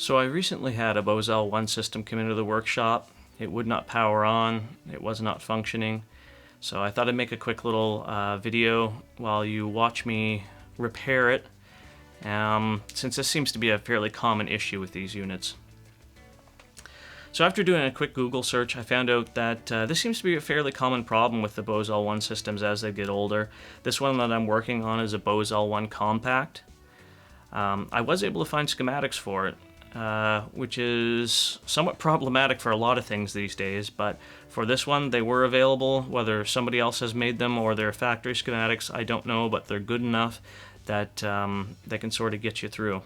So I recently had a Bose L1 system come into the workshop. It would not power on, it was not functioning. So I thought I'd make a quick little video while you watch me repair it, since this seems to be a fairly common issue with these units. So after doing a quick Google search, I found out that this seems to be a fairly common problem with the Bose L1 systems as they get older. This one that I'm working on is a Bose L1 Compact. I was able to find schematics for it, which is somewhat problematic for a lot of things these days, but for this one they were available. Whether somebody else has made them or they're factory schematics, I don't know, but they're good enough that they can sort of get you through.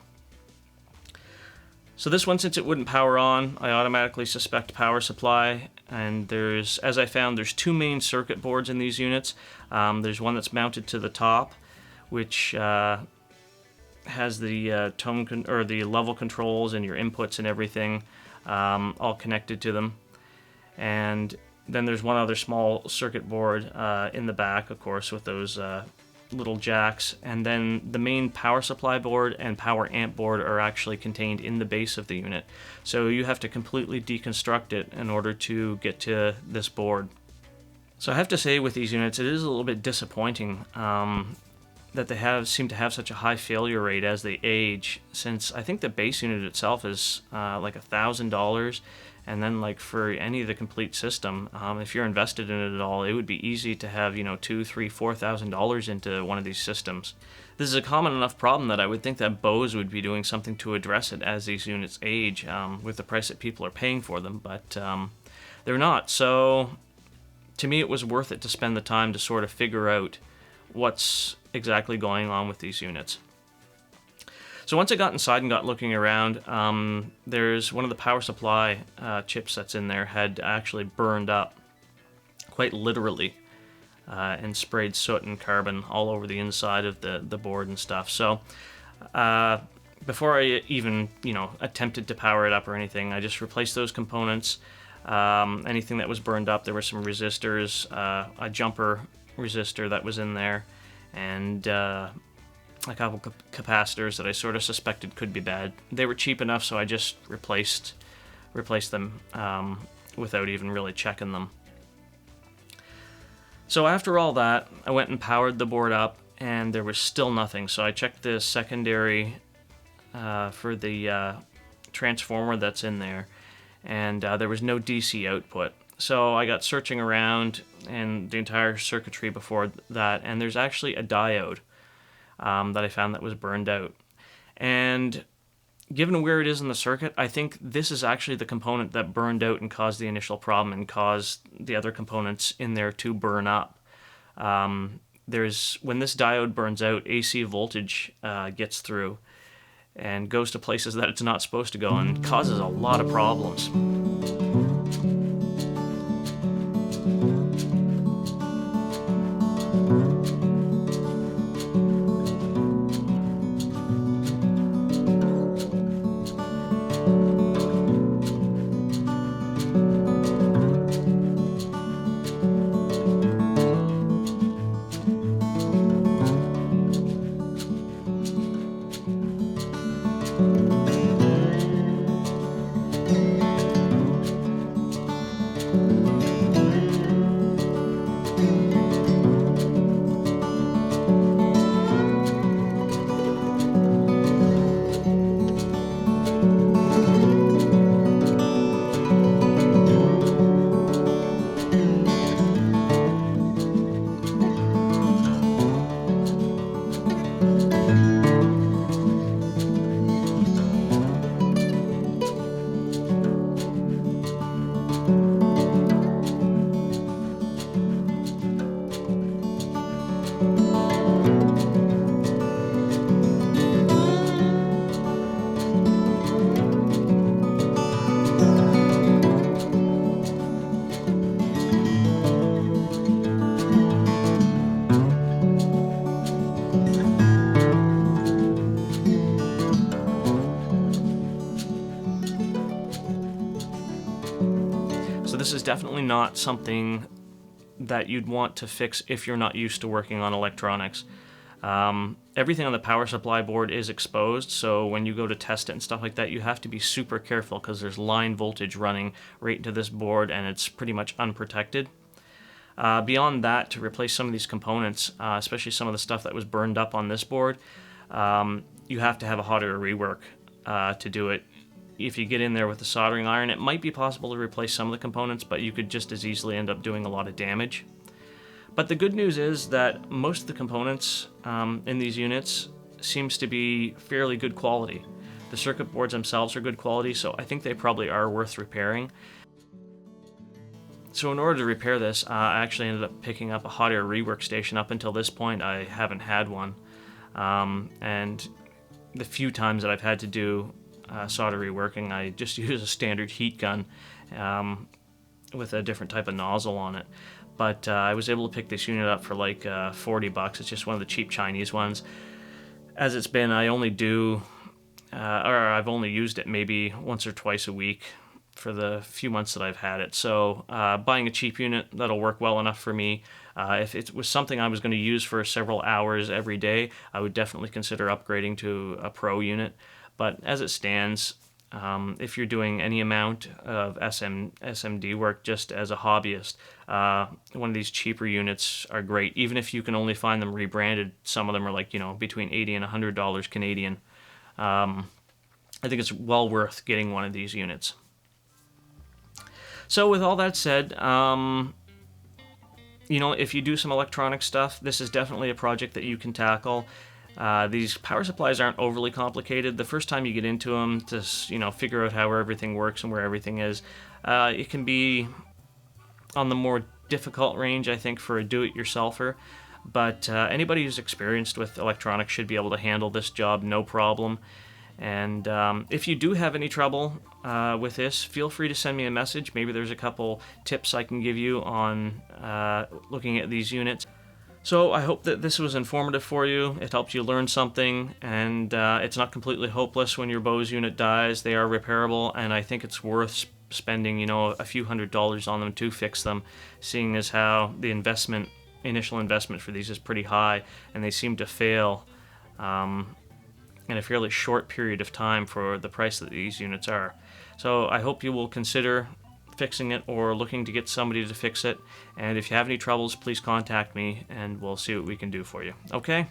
So this one, since it wouldn't power on, I automatically suspect power supply, and as I found, there's two main circuit boards in these units. There's one that's mounted to the top, which has the the level controls and your inputs and everything all connected to them. And then there's one other small circuit board in the back, of course, with those little jacks. And then the main power supply board and power amp board are actually contained in the base of the unit. So you have to completely deconstruct it in order to get to this board. So I have to say, with these units, it is a little bit disappointing that they seem to have such a high failure rate as they age, since I think the base unit itself is like $1,000, and then like for any of the complete system, if you're invested in it at all, it would be easy to have, you know, $2,000, $3,000, $4,000 into one of these systems. This is a common enough problem that I would think that Bose would be doing something to address it as these units age, with the price that people are paying for them, but they're not. So to me, it was worth it to spend the time to sort of figure out what's exactly going on with these units. So once I got inside and got looking around, there's one of the power supply chips that's in there had actually burned up, quite literally, and sprayed soot and carbon all over the inside of the board and stuff. So before I even, attempted to power it up or anything, I just replaced those components. Anything that was burned up, there were some resistors, a jumper resistor that was in there, and a couple capacitors that I sort of suspected could be bad. They were cheap enough, so I just replaced them without even really checking them. So after all that, I went and powered the board up, and there was still nothing. So I checked the secondary for the transformer that's in there, and there was no DC output. So I got searching around and the entire circuitry before that, and there's actually a diode that I found that was burned out. And given where it is in the circuit, I think this is actually the component that burned out and caused the initial problem and caused the other components in there to burn up. When this diode burns out, AC voltage gets through and goes to places that it's not supposed to go and causes a lot of problems. This is definitely not something that you'd want to fix if you're not used to working on electronics. Everything on the power supply board is exposed, so when you go to test it and stuff like that, you have to be super careful because there's line voltage running right into this board and it's pretty much unprotected. Beyond that, to replace some of these components, especially some of the stuff that was burned up on this board, you have to have a hot air rework to do it. If you get in there with a soldering iron, it might be possible to replace some of the components, but you could just as easily end up doing a lot of damage. But the good news is that most of the components in these units seems to be fairly good quality. The circuit boards themselves are good quality, so I think they probably are worth repairing. So in order to repair this, I actually ended up picking up a hot air rework station. Up until this point, I haven't had one. And the few times that I've had to do solder reworking, I just use a standard heat gun with a different type of nozzle on it. But I was able to pick this unit up for like $40. It's just one of the cheap Chinese ones. As it's been, I only do, or I've only used it maybe once or twice a week for the few months that I've had it. So buying a cheap unit, that'll work well enough for me. If it was something I was going to use for several hours every day, I would definitely consider upgrading to a pro unit. But as it stands, if you're doing any amount of SMD work just as a hobbyist, one of these cheaper units are great. Even if you can only find them rebranded, some of them are like, between $80 and $100 Canadian. I think it's well worth getting one of these units. So with all that said, if you do some electronic stuff, this is definitely a project that you can tackle. These power supplies aren't overly complicated. The first time you get into them to figure out how everything works and where everything is, it can be on the more difficult range, I think, for a do-it-yourselfer. But anybody who's experienced with electronics should be able to handle this job no problem. And if you do have any trouble with this, feel free to send me a message. Maybe there's a couple tips I can give you on looking at these units. So I hope that this was informative for you. It helped you learn something, and it's not completely hopeless when your Bose unit dies. They are repairable, and I think it's worth spending, a few $100s on them to fix them, seeing as how the initial investment for these is pretty high, and they seem to fail in a fairly short period of time for the price that these units are. So I hope you will consider fixing it or looking to get somebody to fix it. And if you have any troubles, please contact me and we'll see what we can do for you. Okay?